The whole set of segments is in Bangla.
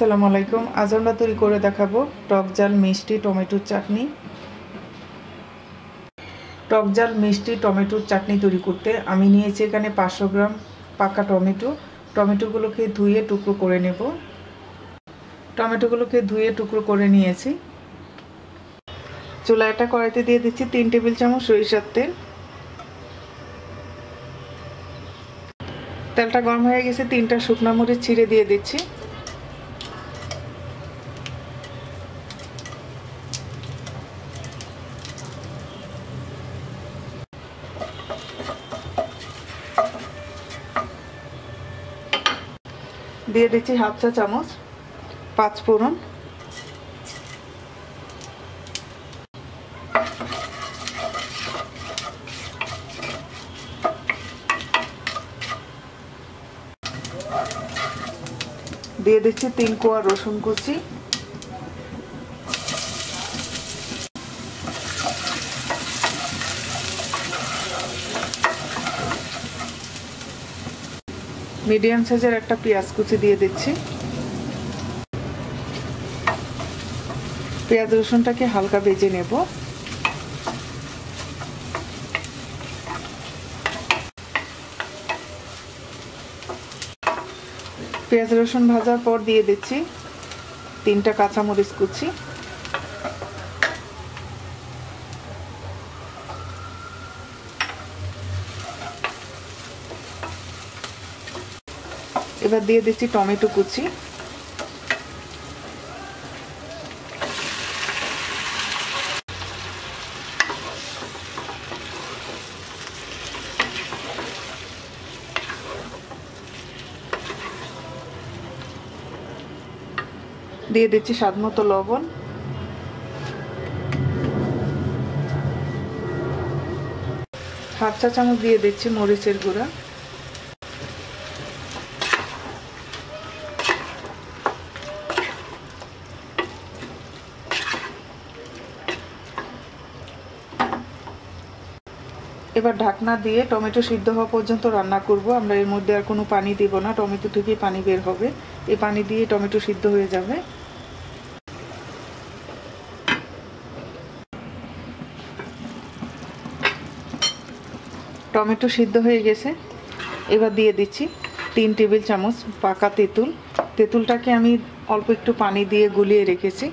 আসসালামু আলাইকুম। আজ আমরা তৈরি করে দেখাবো টক ঝাল মিষ্টি টমেটোর চাটনি। টক ঝাল মিষ্টি টমেটোর চাটনি তৈরি করতে আমি নিয়েছি এখানে 500 গ্রাম পাকা টমেটো। টমেটোগুলোকে ধুয়ে টুকরো করে নেব। টমেটোগুলোকে ধুয়ে টুকরো করে নিয়েছি। চুলায় একটা কড়াইতে দিয়ে দিচ্ছি 3 টেবিল চামচ সরিষার তেল। তেলটা গরম হয়ে গেছে, 3টা শুকনো মরিচ ছিঁড়ে দিয়ে দিচ্ছি। দিয়ে দিচ্ছি হাফ চা চামচ 5 ফোড়ন। দিয়ে দিচ্ছি 3 কোয়া রসুন কুচি। মিডিয়াম সাইজের একটা পেঁয়াজ কুচি দিয়ে দিচ্ছি। পেঁয়াজ রসুনটাকে হালকা ভেজে নেব। পেঁয়াজ রসুন ভাজার পর দিয়ে দিচ্ছি 3টা কাঁচামরিচ কুচি। এবার দিয়ে দিচ্ছি টমেটো কুচি। দিয়ে দিচ্ছি স্বাদমতো লবণ। হাফ চা চামচ দিয়ে দিচ্ছি মরিচের গুঁড়া। এবার ঢাকনা দিয়ে টমেটো সিদ্ধ হওয়া পর্যন্ত রান্না করব। আমরা এর মধ্যে আর কোনো পানি দিব না, টমেটো থেকে পানি বের হবে। এই পানি দিয়ে টমেটো সিদ্ধ হয়ে যাবে। টমেটো সিদ্ধ হয়ে গেছে। এবার দিয়ে দিচ্ছি 3 টেবিল চামচ পাকা তেঁতুল। তেঁতুলটাকে আমি অল্প একটু পানি দিয়ে গুলিয়ে রেখেছি।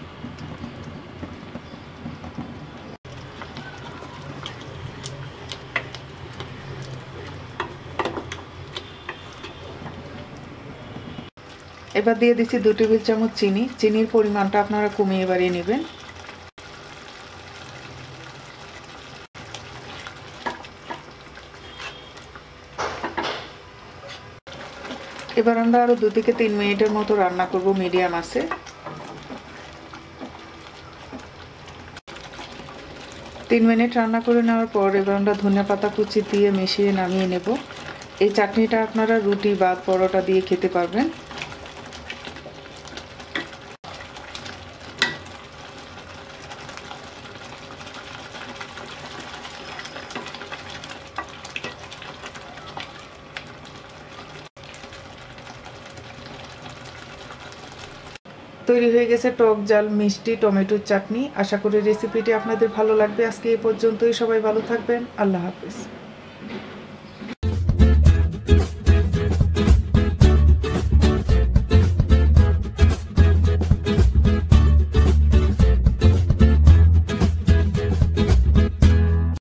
এবার দিয়ে দিচ্ছি 2 টেবিল চামচ চিনি। চিনির পরিমাণটা আপনারা কমিয়ে বাড়িয়ে নেবেন। এবার আমরা আরো 2 থেকে 3 মিনিটের মতো রান্না করব মিডিয়াম আঁচে। তিন মিনিট রান্না করে নেওয়ার পর এবার আমরা ধনিয়াপাতা কুচি দিয়ে মিশিয়ে নামিয়ে নেব। এই চাটনিটা আপনারা রুটি বা পরোটা দিয়ে খেতে পারবেন। তৈরি হয়ে গেছে টক ঝাল মিষ্টি টমেটোর চাটনি। আশা করি রেসিপিটি আপনাদের ভালো লাগবে। আজকে এই পর্যন্তই। সবাই ভালো থাকবেন। আল্লাহ হাফেজ।